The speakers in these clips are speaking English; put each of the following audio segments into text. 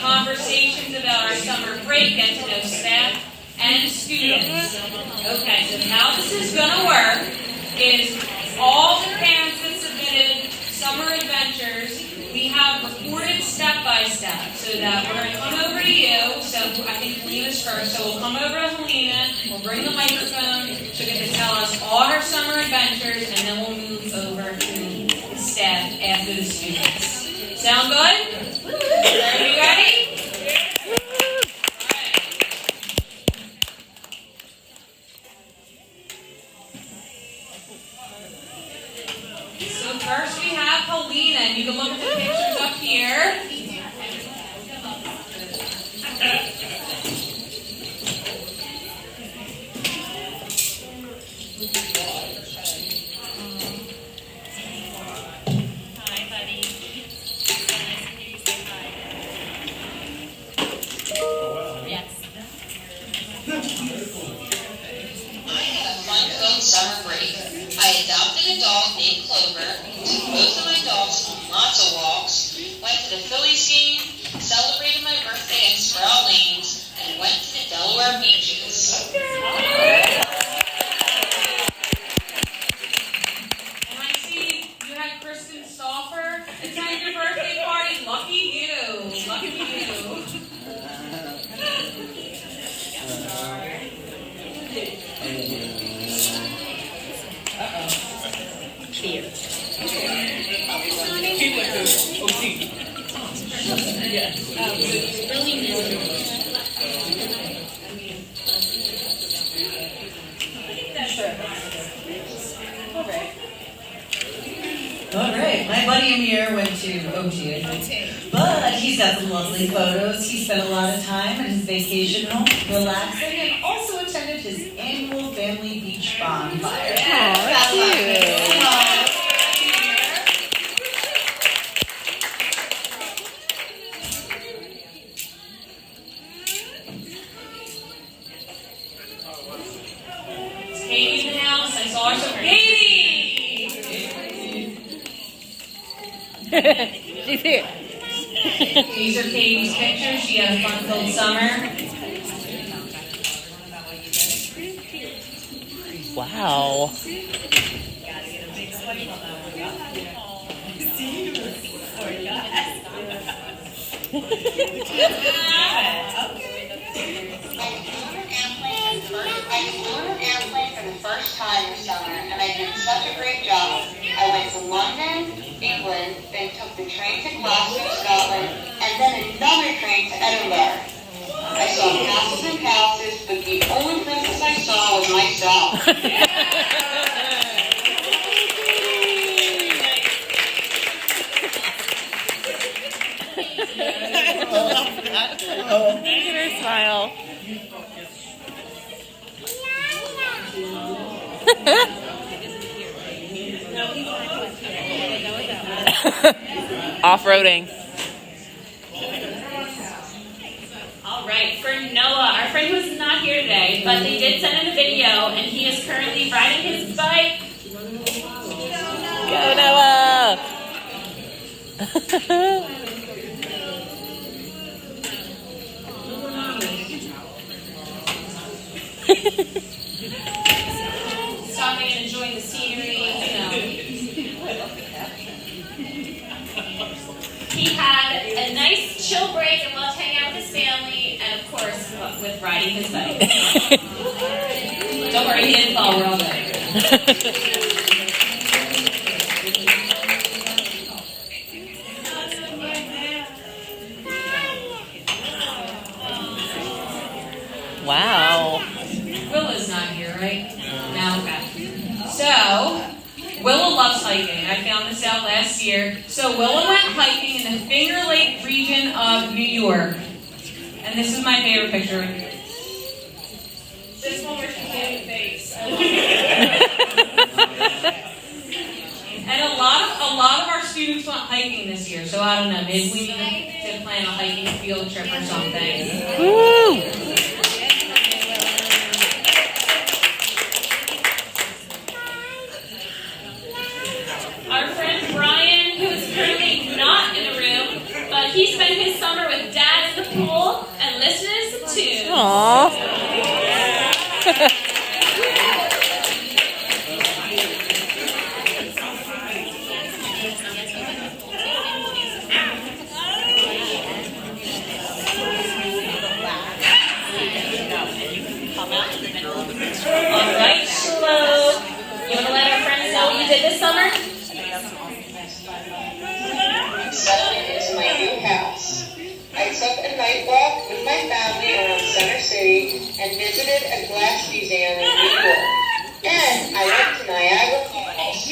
conversations about our summer break, get to know staff and students. Okay, so how this is going to work is all the parents that submitted summer adventures, we have recorded step by step, so that we're going to come over to you. So I think Helena's first, so we'll come over to Helena, we'll bring the microphone, she'll get to tell us all her summer adventures, and then we'll move over to the staff after the students. Sound good? Everybody ready? So first we have Helena, and you can look at the pictures up here. Summer break. I adopted a dog named Clover, took both of my dogs on lots of walks, went to the Phillies game, celebrated my birthday at Sproul Lanes, and went to the Delaware beaches. And I see you had Kristen Stauffer attend your birthday party. Lucky you. Lucky you. Here. All right, my buddy Amir went to OT, but he's got some lovely photos. He spent a lot of time at his vacation home relaxing and also attended his annual family beach bonfire. That's cute. Katie in the house. I saw her. So Katie! She's here. These are Katie's pictures. She had a fun-filled summer. Wow. I flew in an airplane for the first time this summer, and I did such a great job. I went to London, England, then took the train to Glasgow, Scotland, and then another train to Edinburgh. I saw castles and palaces, but the only princess I saw was myself. Look at her smile. Off-roading. All right, for Noah, our friend was not here today, but they did send in a video, and he is currently riding his bike. Go, Noah! Stopping and enjoying the scenery, you know. He had a nice chill break and loved hanging out with his family, and of course, with riding his bike. Don't worry, he didn't fall, we're all good. Wow. Willa's not here, right? No, okay. So, Willa loves hiking. I found this out last year. So Willa went hiking in the Finger Lake region of New York. And this is my favorite picture. This one where she's getting face. I love it. And a lot of our students went hiking this year. So I don't know, maybe we need to plan a hiking field trip or something. Woo! Our friend Brian, who is currently not in the room, but he spent his summer with Dad Aww. All right, slow. You want to let our friends know what you did this summer? Settled into my new house. I took a night walk with my family around Center City and visited a glass museum in New York. And I went to Niagara Falls.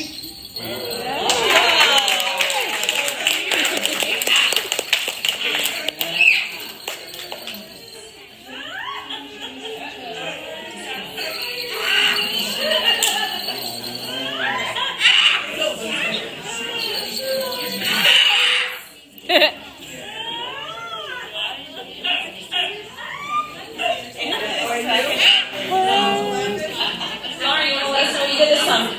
Lauren, you want to let us know what you did this summer?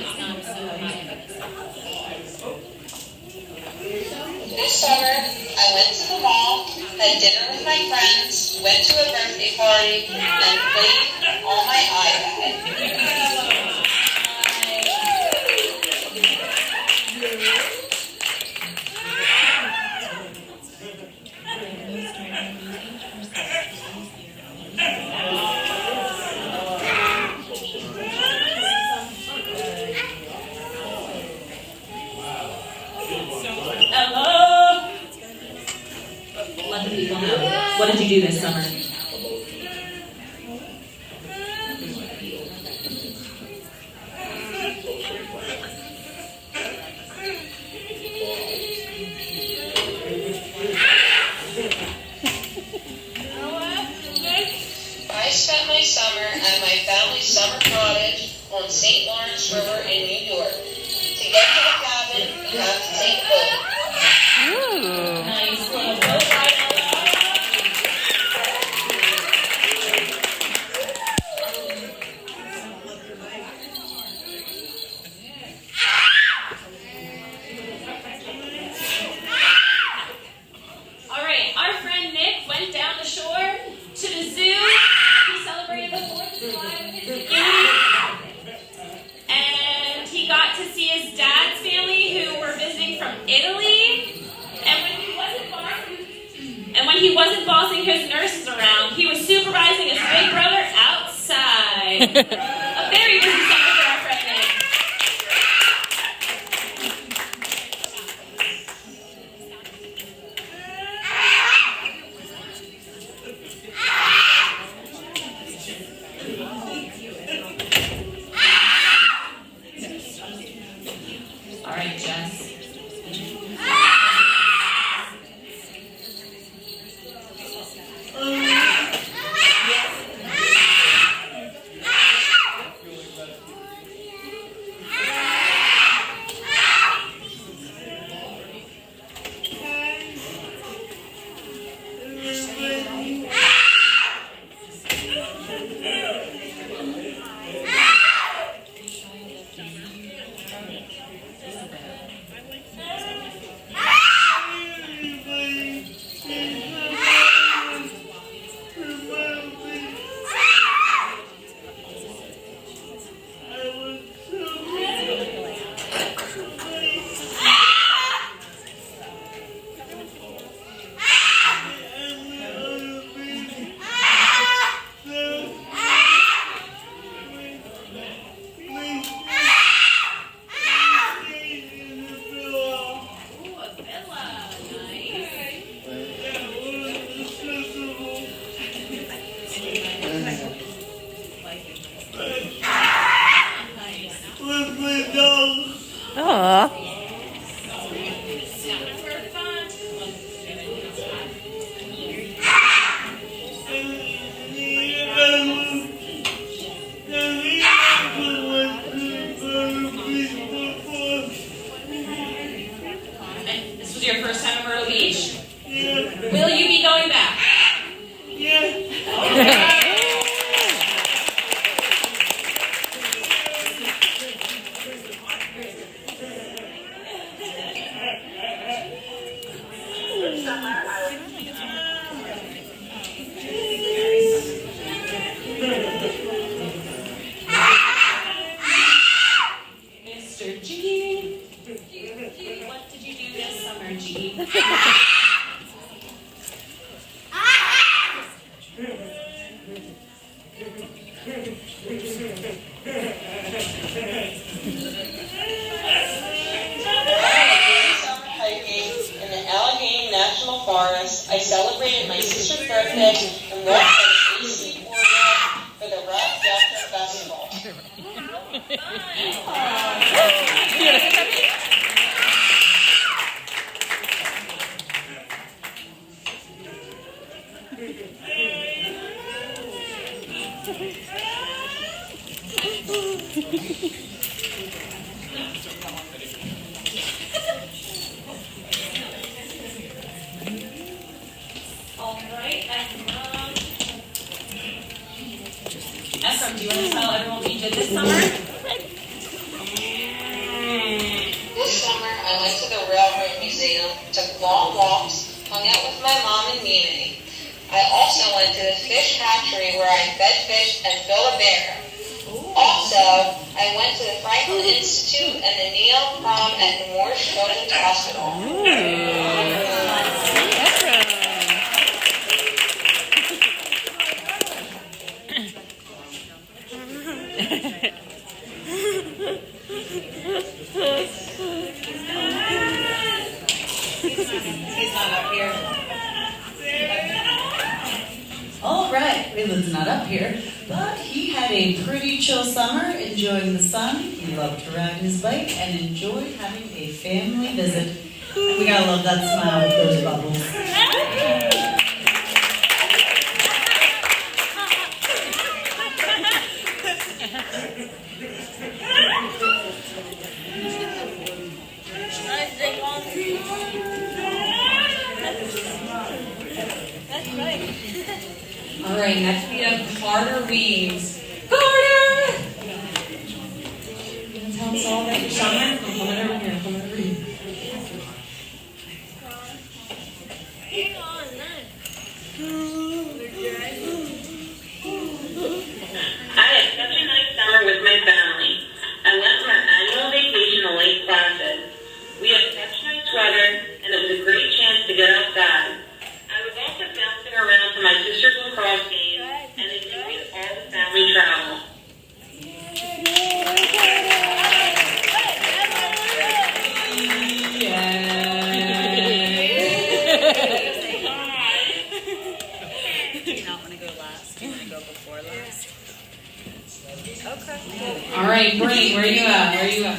This summer, I went to the mall, had dinner with my friends, went to a birthday party, and played on my iPad. Hello. Let the people know. What did you do this summer? I spent my summer at my family's summer cottage on St. Lawrence River in New York. To get to the cabin, you have to take a boat. Ooh. Nice little boat ride. All right, our friend Nick went down the shore to the zoo. He celebrated the 4th of July with his community. And he got to see his dad's family who were visiting from Italy. And when he wasn't bossing his nurses around, he was supervising his big brother outside. A very busy summer for our friend Nick. All right, Jess. Summer hiking in the Allegheny National Forest, I celebrated my sister's birthday and walked on the AC Boardwalk for the Rock Delta Festival. All right, Ephraim, do you want to tell everyone what you did this summer? This summer, I went to the Railroad Museum, took long walks, hung out with my mom and Mimi. I also went to the fish hatchery where I fed fish and filled a bear. Also, I went to the Franklin Institute and the Neil Prom at the Moore Children's Hospital. He's not up here. All right, Raylan's not up here, but he had a pretty chill summer, enjoying the sun. He loved to ride his bike and enjoyed having a family visit. We gotta love that smile with those bubbles. All right, next we have Carter Weems. Carter! You want to tell us all about your summer? Come on over here, come over here. I had such a nice summer with my family. I went on our annual vacation to Lake Placid. We had such nice weather, and it was a great chance to get outside. I was also bouncing around to my sister's lacrosse game and enjoyed all the family travel. All right, Bree, where you at? Where you at?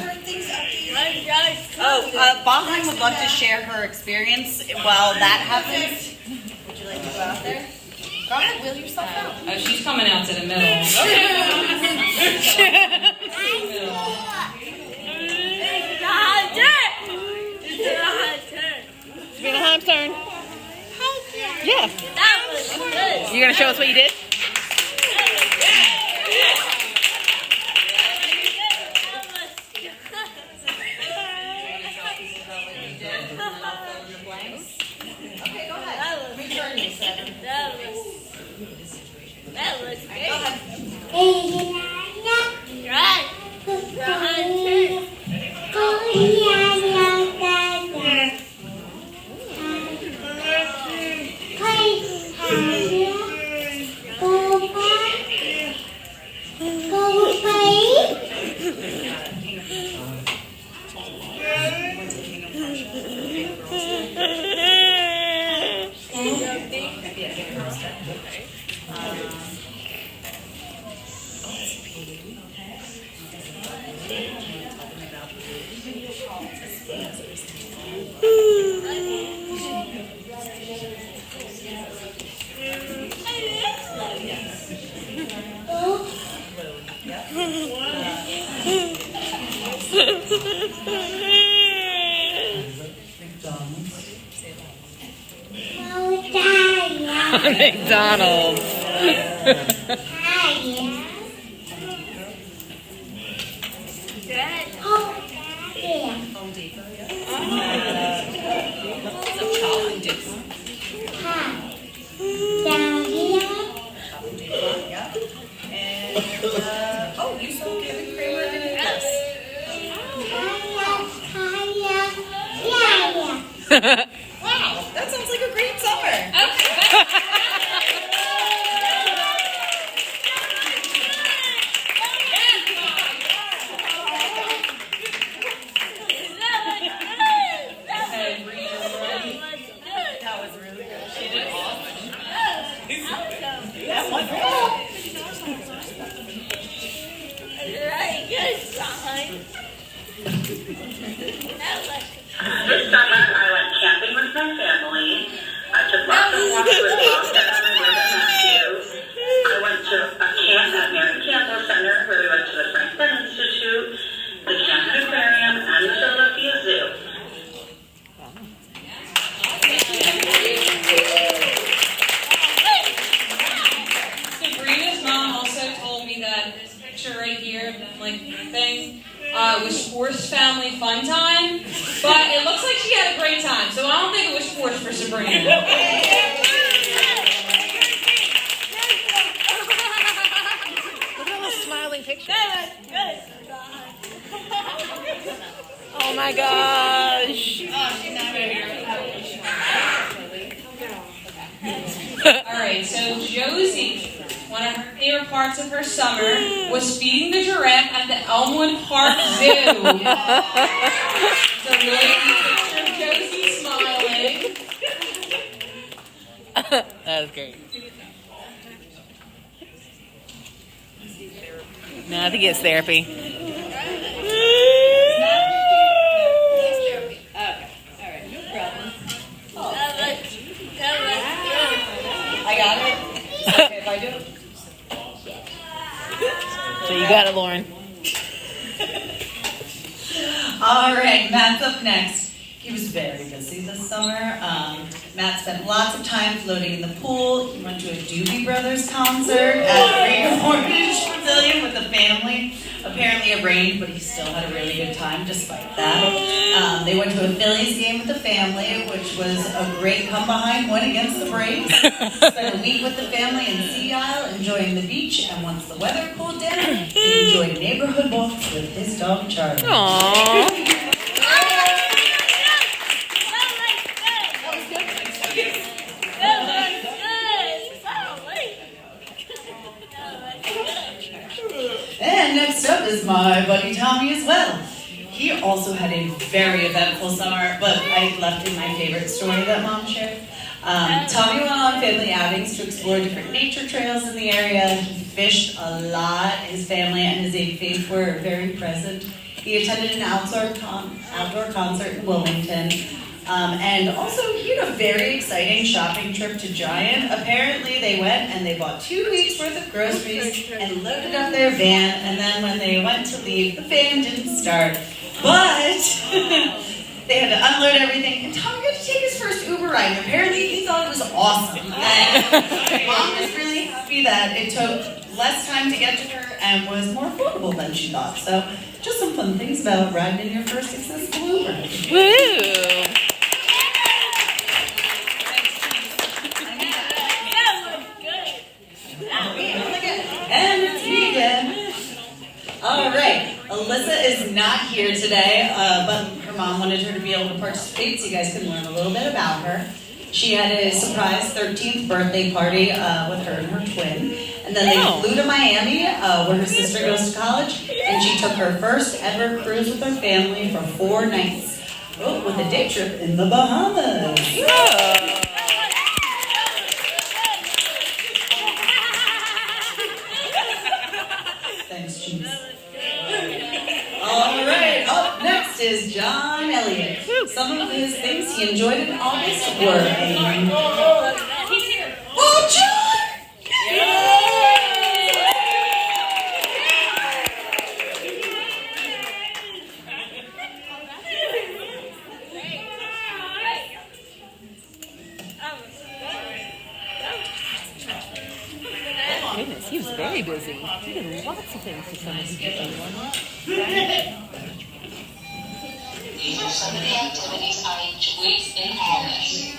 Baheim would love to share her experience while that happens. Would you like to go out there? Go ahead, wheel yourself out. Oh, she's coming out to the middle. It's been Baheim's turn. Yeah. That was good. You gonna show us what you did? That was great. Right. McDonald's. Oh, you saw Kevin Kramer in it? Yes. Wow, that sounds like a great summer. Okay. This summer, I went camping with my family. I took lots of walks with mom, dad, and my brother Matthew. I went to a camp at Mary Campbell Center where we went to the Franklin Institute, the Camden Aquarium, and the Philadelphia Zoo. Sabrina's mom also told me that this picture right here, that like thing, was forced family fun time, but it looks like she had a great time, so I don't think it was forced for Sabrina. Look at all smiling pictures. Oh my gosh. Alright, so Josie, one of her favorite parts of her summer was feeding the giraffe at the Elmwood Park Zoo. It's a really cute picture of Josie smiling. That was great. No, I think it's therapy. I got it. Okay, if I do it. So you got it, Lauren. All right, Matt's up next. He was very busy this summer. Matt spent lots of time floating in the pool. He went to a Doobie Brothers concert at Great Orange Pavilion with the family. Apparently it rained, but he still had a really good time despite that. They went to a Phillies game with the family, which was a great come-behind win against the Braves. Spent a week with the family in Sea Isle, enjoying the beach, and once the weather cooled down, he enjoyed neighborhood walks with his dog Charlie. Aww. And next up is my buddy Tommy as well. He also had a very eventful summer, but I left in my favorite story that Mom shared. Tommy went on family outings to explore different nature trails in the area. He fished a lot. His family and his aid faith were very present. He attended an outdoor concert in Wilmington. And also, he had a very exciting shopping trip to Giant. Apparently, they went and they bought 2 weeks' worth of groceries and loaded up their van. And then when they went to leave, the van didn't start. But they had to unload everything. And Tommy got to take his first Uber ride. And apparently, he thought it was awesome. And Mom was really happy that it took less time to get to her and was more affordable than she thought. So, just some fun things about riding in your first successful Uber. Woo! And it's me again. All right, Alyssa is not here today, but her mom wanted her to be able to participate so you guys can learn a little bit about her. She had a surprise 13th birthday party with her and her twin. And then they flew to Miami, where her sister goes to college, and she took her first ever cruise with her family for 4 nights. Oh, with a day trip in the Bahamas. Thanks, Cheese. All right, up next is John Elliott. Some of his things he enjoyed in August were Oh, John! Goodness, he was very busy. He did lots of things for some of these people. These are some of the activities I enjoyed in August.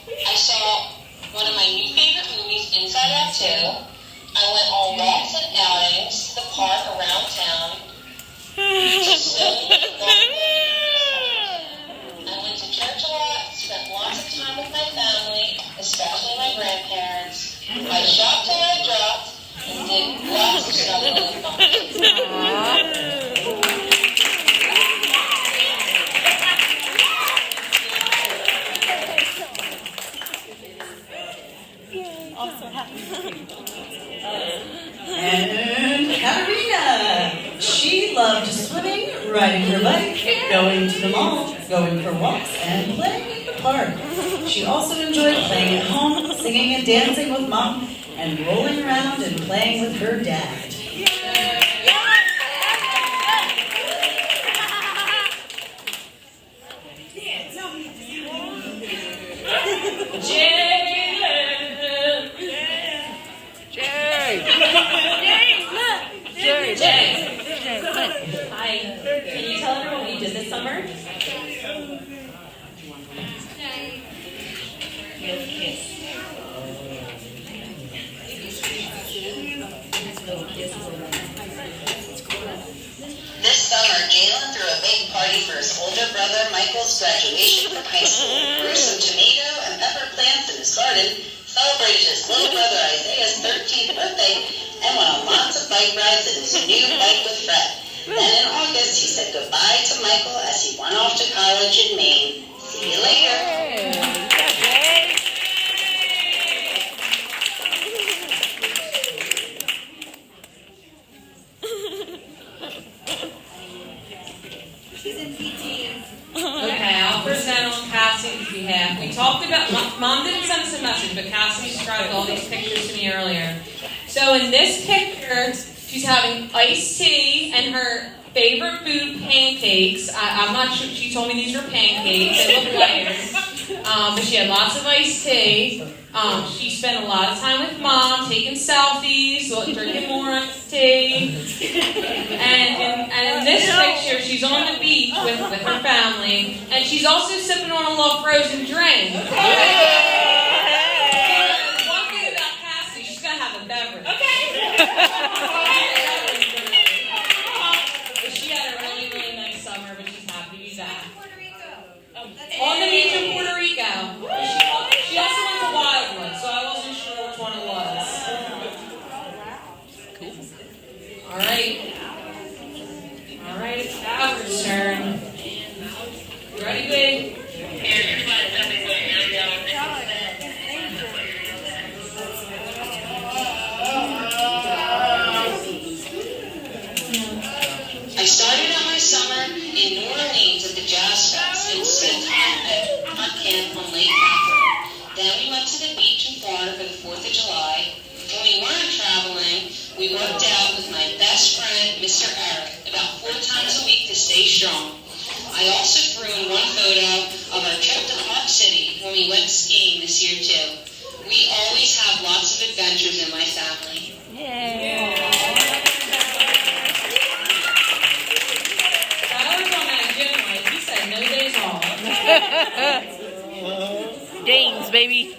I saw one of my new favorite movies, Inside Out 2. I went on walks and outings to the park around town. I went to church a lot, spent lots of time with my family, especially my grandparents. I shopped till I dropped, and did lots of stuff really fun. And Katarina. She loved swimming, riding her bike, going to the mall, going for walks, and playing in the park. She also enjoyed playing at home, singing and dancing with Mom, and rolling around and playing with her dad. Hi. Can you tell everyone what you did this summer? This summer, Jalen threw a big party for his older brother Michael's graduation from high school. Grew some tomato and pepper plants in his garden, celebrated his little brother Isaiah's 13th birthday, and went on lots of bike rides in his new bike with Fred. Then in August, he said goodbye to Michael as he went off to college in Maine. See you later. Okay, I'll present on Cassie's behalf. We talked about, Mom didn't send us a message, but Cassie described all these pictures to me earlier. So in this picture, she's having iced tea and her favorite food, pancakes. I'm not sure, she told me these were pancakes, they look lighter. But she had lots of iced tea. She spent a lot of time with Mom, taking selfies, drinking more iced tea. And in this picture, she's on the beach with her family, and she's also sipping on a little frozen drink. One thing about Cassie, she's gonna have a beverage. But she had a really, really nice summer, but she's happy to be back. On the beach in Puerto Rico. She also went to Wildwood, so I wasn't sure which one it was. Cool. All right, it's Alfred's turn. You ready, babe? I started out my summer in New Orleans at the Jazz Fest in St. Camp on Lake Catherine. Then we went to the beach in Florida for the 4th of July. When we weren't traveling, we worked out with my best friend, Mr. Eric, about 4 times a week to stay strong. I also threw in one photo of our trip to Park City when we went skiing this year too. We always have lots of adventures in my family. Tyler's on that gym life. He said no days off. Games, baby.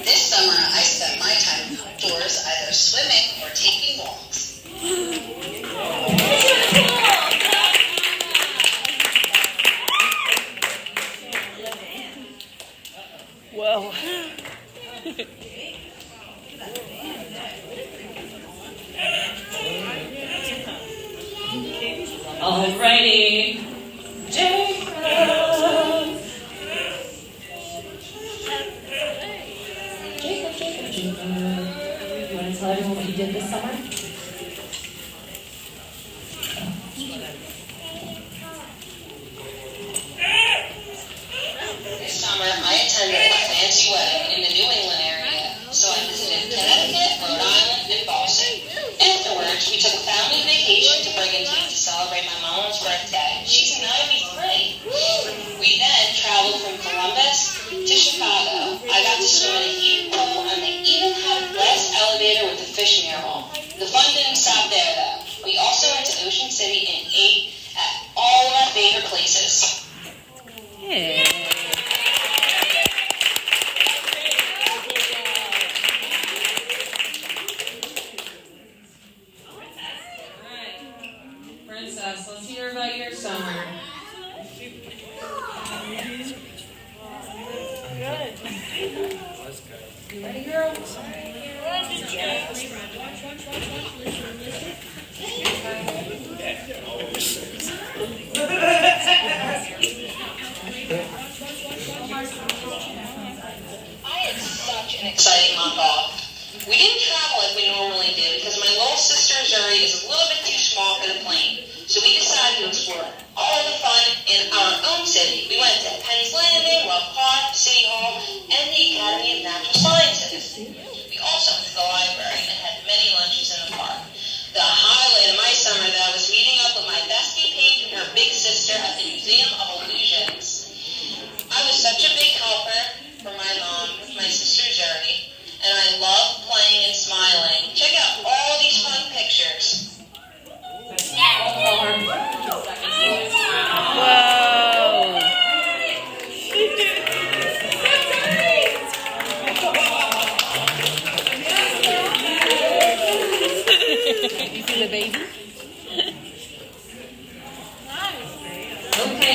This summer, I spent my time outdoors either swimming or taking walks. Whoa. Alrighty. Jacob. Jacob. You want to tell everyone what you did this summer? This summer, I attended a fancy wedding in the New England area, so I visited Connecticut, Rhode Island, and Boston. Afterwards, we took a family vacation to Brigantine to celebrate my mom's birthday. She's 93. We then traveled from Columbus to Chicago. I got to swim in a heated pool, and they even had a glass elevator with a fish mural. The fun didn't stop there, though. We also went to Ocean City and ate at all of our favorite places. Yeah. Princess, let's hear about your summer. You ready, girl?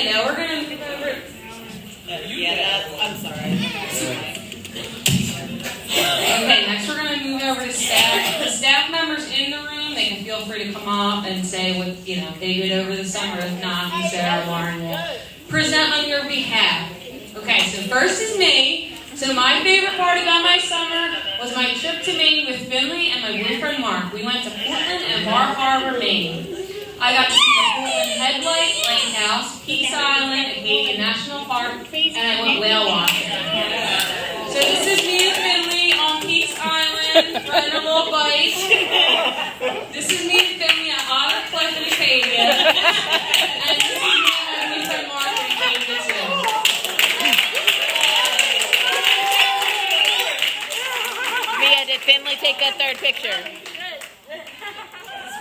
Okay, now we're gonna move over. I'm sorry. Okay, next we're gonna move over to staff. The staff members in the room, they can feel free to come up and say what they did over the summer. If not, then Sarah Lauren will present on your behalf. Okay, so first is me. So my favorite part about my summer was my trip to Maine with Finley and my boyfriend Mark. We went to Portland and Bar Harbor, Maine. I got to see the Portland Headlight Lighthouse, Peace Island, Acadian National Park, and I went whale watching. So this is me and Finley on Peace Island, riding a little bike. This is me and Finley at Otter Cliff in Acadia. And this is me and my boyfriend Mark in Acadia too. Mia, did Finley take that third picture?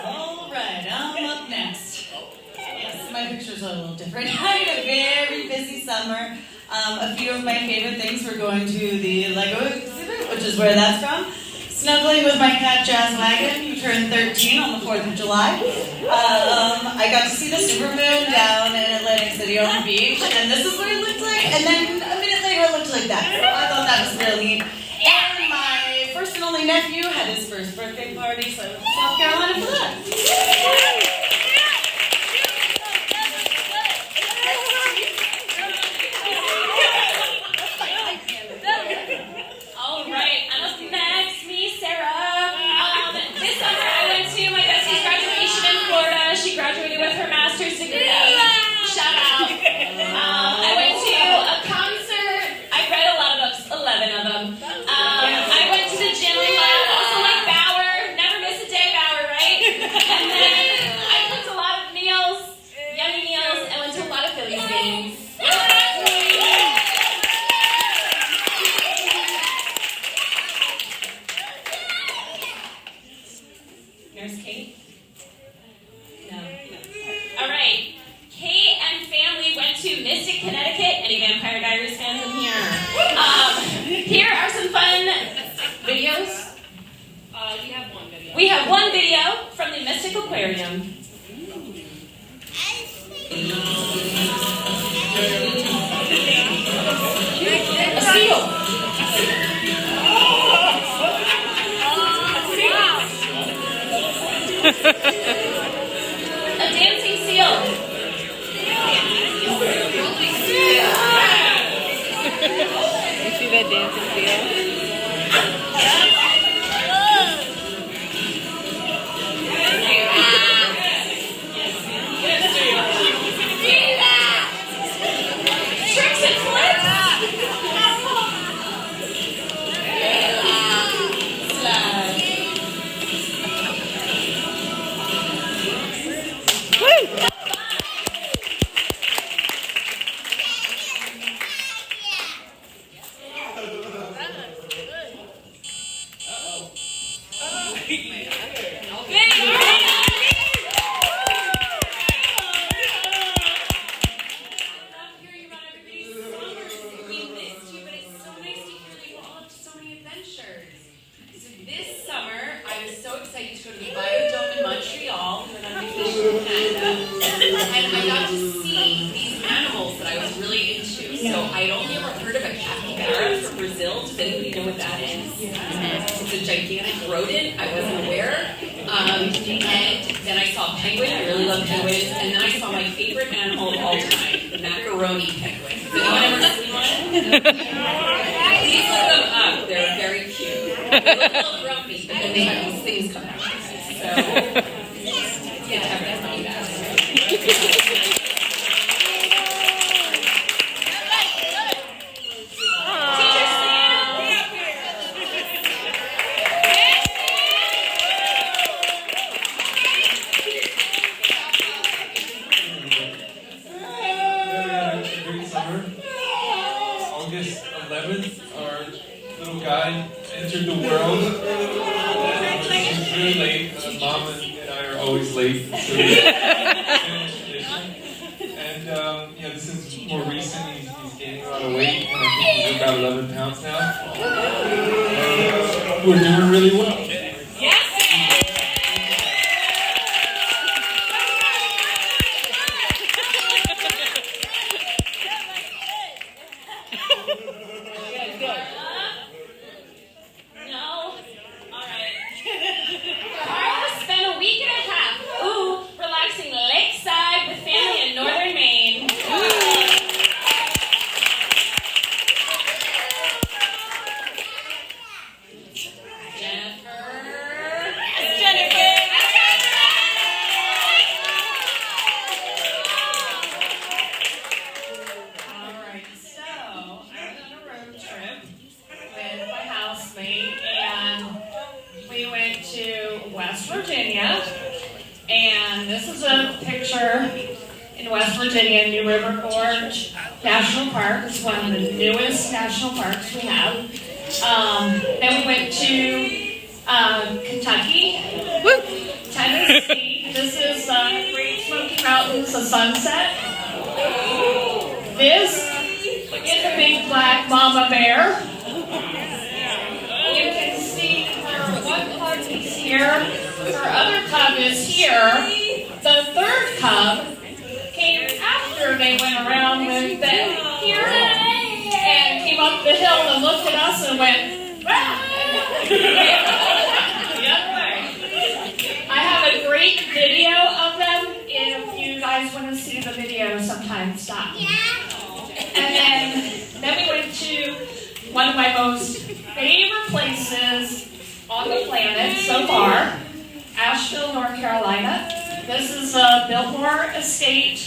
All right, I'm up next. Yes, my pictures are a little different. I had a very busy summer. A few of my favorite things were going to the Lego exhibit, which is where that's from. Snuggling with my cat Jazz Wagon, who turned 13 on the 4th of July. I got to see the supermoon down in Atlantic City on the beach, and this is what it looked like. And then a minute later, it looked like that. So I thought that was really neat. And my first and only nephew had his first birthday party, so I went to South Carolina for that. All right, and up next, me, Sarah. This summer I went to my bestie's graduation in Florida. She graduated with her master's degree. Shout out. I went to a concert. I read a lot of books, 11 of them. I went to the gym a lot, also like Bauer. Never miss a day, Bauer, right? And then I cooked a lot of meals, yummy meals, and went to a lot of Phillies games. Nurse Kate? No. All right. Kate and family went to Mystic, Connecticut. Any Vampire Diaries fans in here? Here are some fun videos. We have one video from the Mystic Aquarium. A seal. A dancing seal. You see that dancing seal? Tricks and flips. This summer, I was so excited to go to the Biodome in Montreal when I was vacation in Canada, and I got to see these animals that I was really into. So I'd only ever heard of a capybara from Brazil. Does anybody know what that is? It's a gigantic rodent. I wasn't aware. And then I saw a penguin. I really love penguins. And then I saw my favorite animal of all time, the macaroni penguin. Has anyone ever seen one? Please look them up. They're very cute. They look a little grumpy, but then they have these things come out. So, yeah, that's not bad. Teacher Great summer. August 11th, our little guy entered the world. It was really late. Mom and I are always late, so it's been a tradition. And this is more recent. He's gaining a lot of weight, and I think he's about 11 pounds now. We're doing really well. is a picture in West Virginia, New River Gorge National Park. It's one of the newest national parks we have. Then we went to Kentucky, Tennessee. This is Great Smoky Mountains, a sunset. This is a big black mama bear. You can see her one cub is here, her other cub is here. The third cub came after they went around with them here and came up the hill and looked at us and went, "Rah!" the other way. I have a great video of them. If you guys want to see the video sometime, stop. And then we went to one of my most favorite places on the planet so far, Asheville, North Carolina. This is a Biltmore Estate,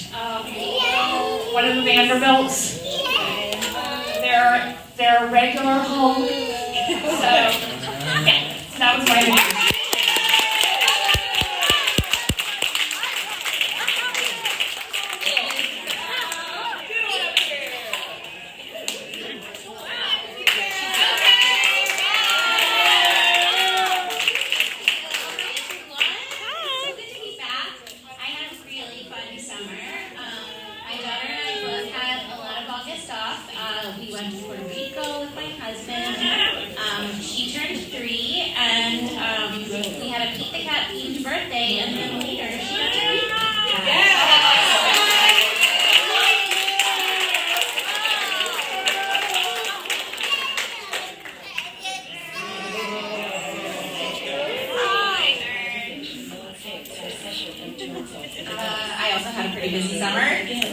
one of the Vanderbilts. Their regular home. So, yeah, that was my video. We went to Puerto Rico with my husband. She turned 3, and we had a Pete the Cat themed birthday, and then later she got to read. I also had a pretty busy summer.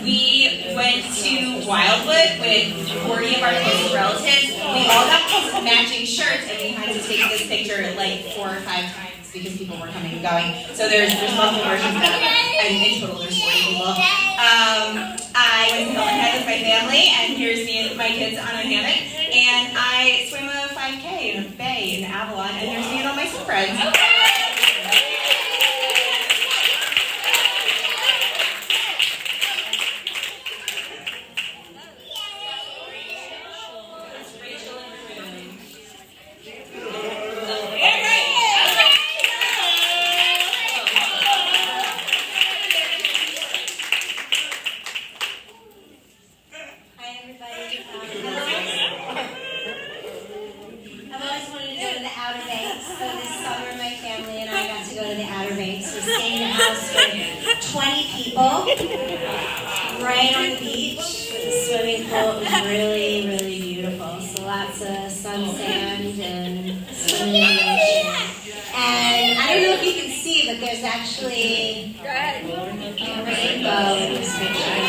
We went to Wildwood with 40 of our closest relatives. We all got matching shirts, and we had to take this picture like 4 or 5 times because people were coming and going. So there's multiple versions of that, and in total there's 40 people. I went to Hilton Head with my family, and here's me and my kids on a hammock. And I swim a 5K in a bay in Avalon, and here's me and all my swim friends. Right on the beach with a swimming pool. It was really, really beautiful. So lots of sun, sand, and swimming in the ocean. And I don't know if you can see, but there's actually a rainbow in this picture.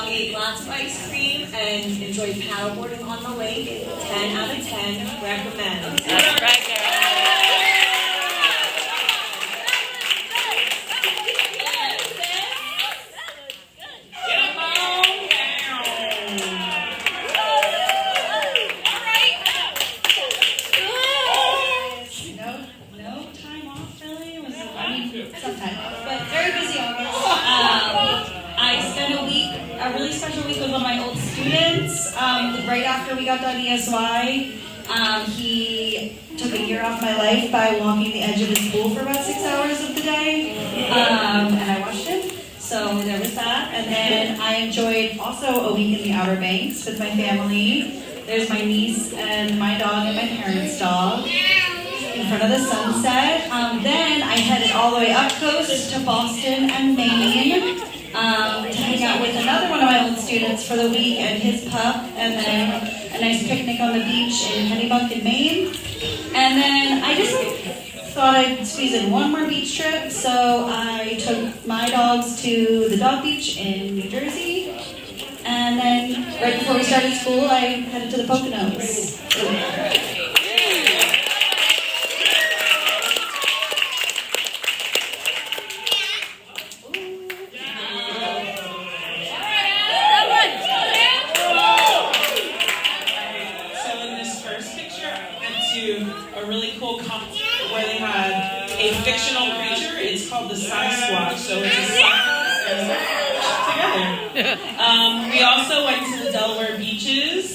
We ate lots of ice cream and enjoyed paddleboarding on the lake. 10 out of 10 recommend. That's right, Right after we got done ESY, he took a year off my life by walking the edge of his pool for about 6 hours of the day. and I watched it. So there was that. And then I enjoyed also a week in the Outer Banks with my family. There's my niece and my dog and my parents' dog in front of the sunset. Then I headed all the way up coast to Boston and Maine to hang out with another one of my old students for the week and his pup, and then a nice picnic on the beach in Hennebuck in Maine. And then I just thought I'd squeeze in one more beach trip, so I took my dogs to the dog beach in New Jersey. And then right before we started school, I headed to the Poconos. So in this first picture, I went to a really cool competition where they had a fictional creature. It's called the Sasquatch. So it's a science together. We also went to the Delaware beaches.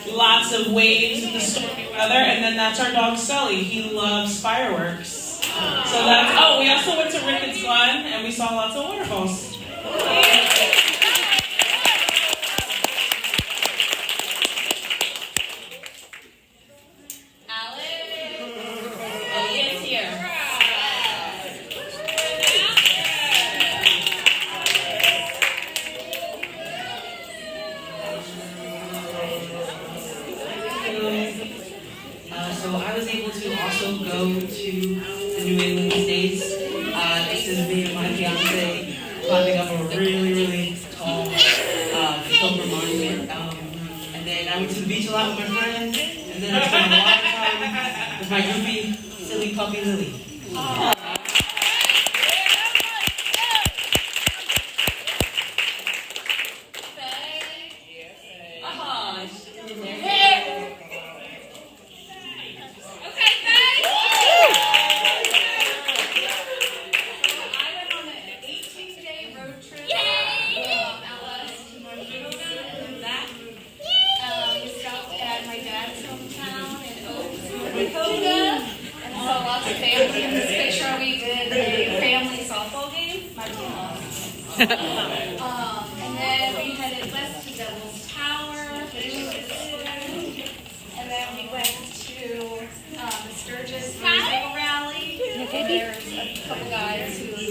Lots of waves in the stormy weather, and then that's our dog Sully. He loves fireworks. So that's. Oh, we also went to Ricketts Glen, and we saw lots of waterfalls. So I was able to also go to the New England states. This is me and my fiance climbing up a really, really tall Pilgrim monument. And then I went to the beach a lot with my friends. And then I spent a lot of time with my goofy, silly puppy Lily. And then we headed west to Devil's Tower, and then we went to the Sturgis Motorcycle Rally. There's a couple guys who we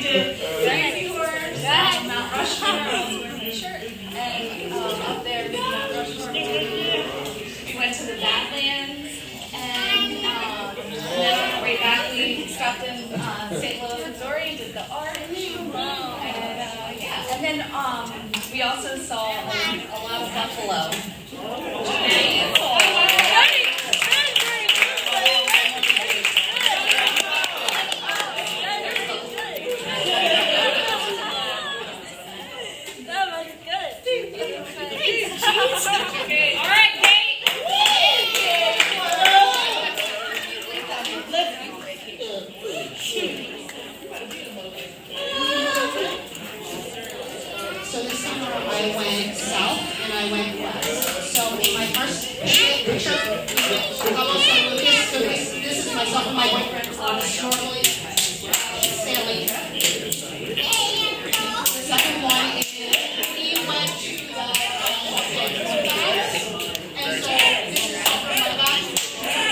did Crazy Horse, Mount Rushmore. I was wearing my shirt, and up there we did Mount Rushmore. We went to the Badlands, and then on the way back we stopped in St. Louis, Missouri, and did the Arch. And yeah, and then we also saw a lot of buffalo. All right, Kate. So this summer I went south and I went west. So in my first picture, Cabo San Lucas. So this is myself and my boyfriend snorkeling, sailing. The second one is we went to the and so this is all from my back,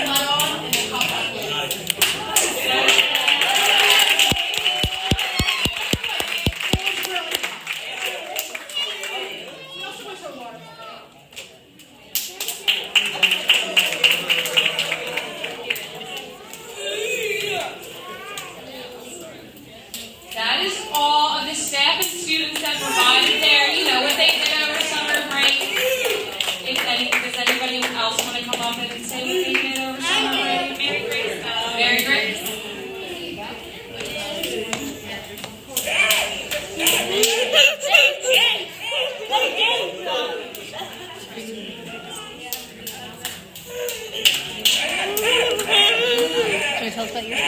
my arm, and then hop back in. That is all of the staff and students that provided there. You know what they did over summer break. Does anybody else want to come up and say what they did over summer break? Merry Christmas. Merry Christmas. Can you tell us about yours?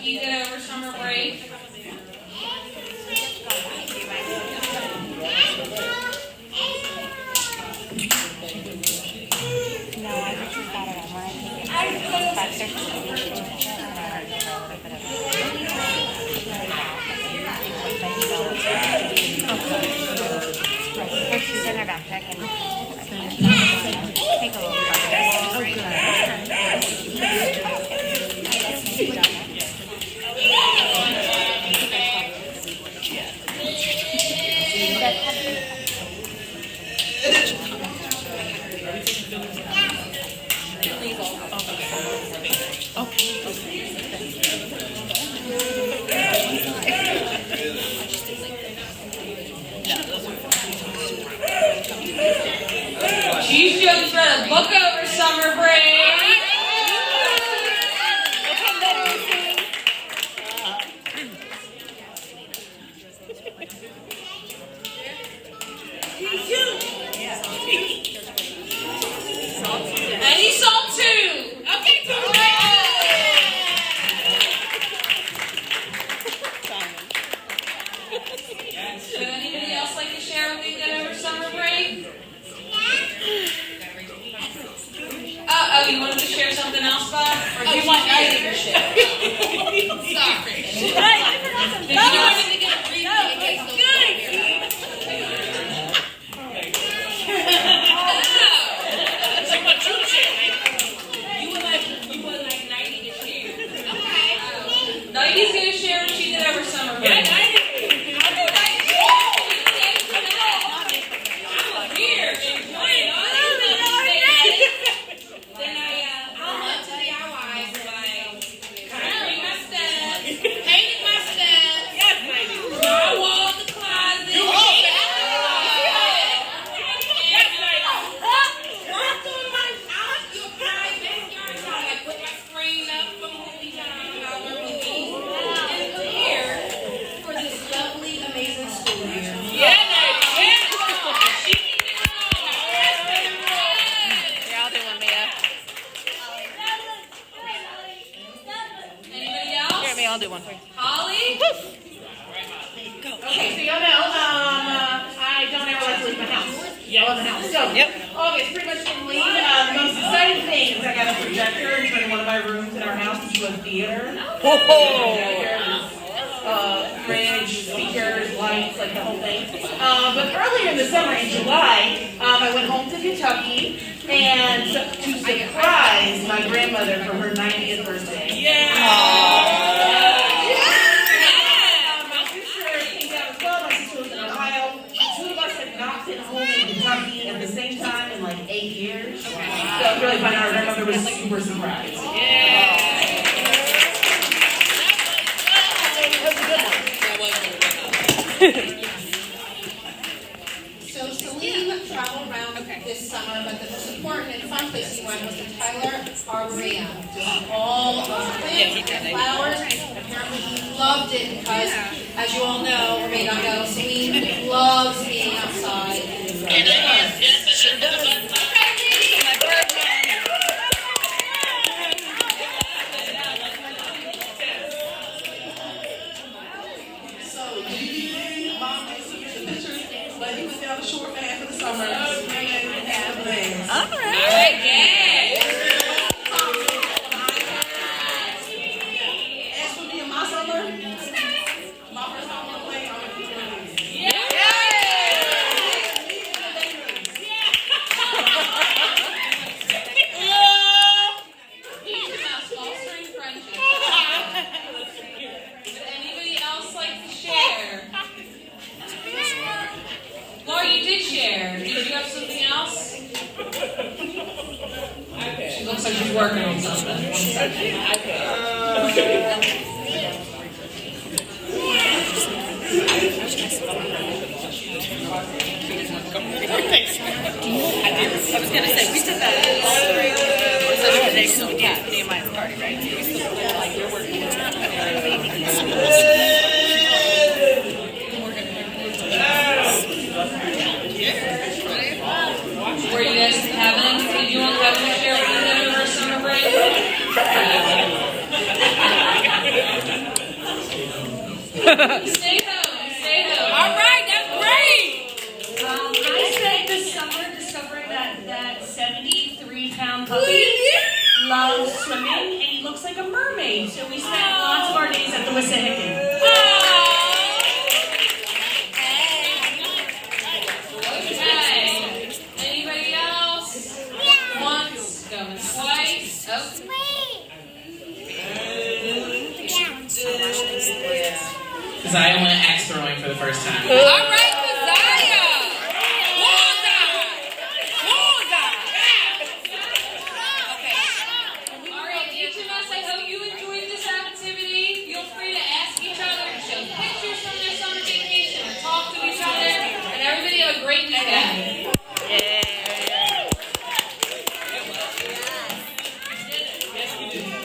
what you did over summer break? She's in her backpack and take a little She's just read a book over summer break. And he saw two. Okay, two. Would anybody else like to share what they did over summer break? Oh, you wanted to share something else, Bob? Or do you want me to share? Sorry. Did you want to get a You would like 90 to share. Okay. 90's going to share what she did over summer break. Yeah, 90. I'll do one for you. Holly? Okay, so y'all know, I don't ever like to leave my house. I love the house. So, August, pretty much from leave. The most exciting thing is I got a projector and turned one of my rooms in our house into a theater. Fridge, speakers, lights, like the whole thing. But earlier in the summer, in July, I went home to Kentucky and to surprise my grandmother for her 90th birthday. My sister came down as well. My sister was in Ohio. The two of us had not been home in Kentucky at the same time in like 8 years. So it was really fun. Our grandmother was super surprised. So Celine traveled around this summer, but the most important and fun place he went was the Tyler Arboretum. Just all of those plants and flowers. Apparently he loved it because, as you all know, or may not know, Celine loves being outside and enjoying it. Sure does. But he was down the short man for the summer. All right, yeah. As for me and my summer, my first time on the plane, I went to New Would anybody else like to share? Laura, you did share. Did you have something else? She looks like she's working on something. One second. I was going to say, we did that at Nehemiah's party, right? We still look like you're working with Were you guys having? Did you want Kevin to share what you did over summer break? Stay home. All right, that's great. I spent this summer discovering that 73-pound puppy loves swimming, and he looks like a mermaid. So we spent lots of our days at the Wissahickon. Okay. Anybody else? Once, twice. Oh. Because I went axe throwing for the first time. All right.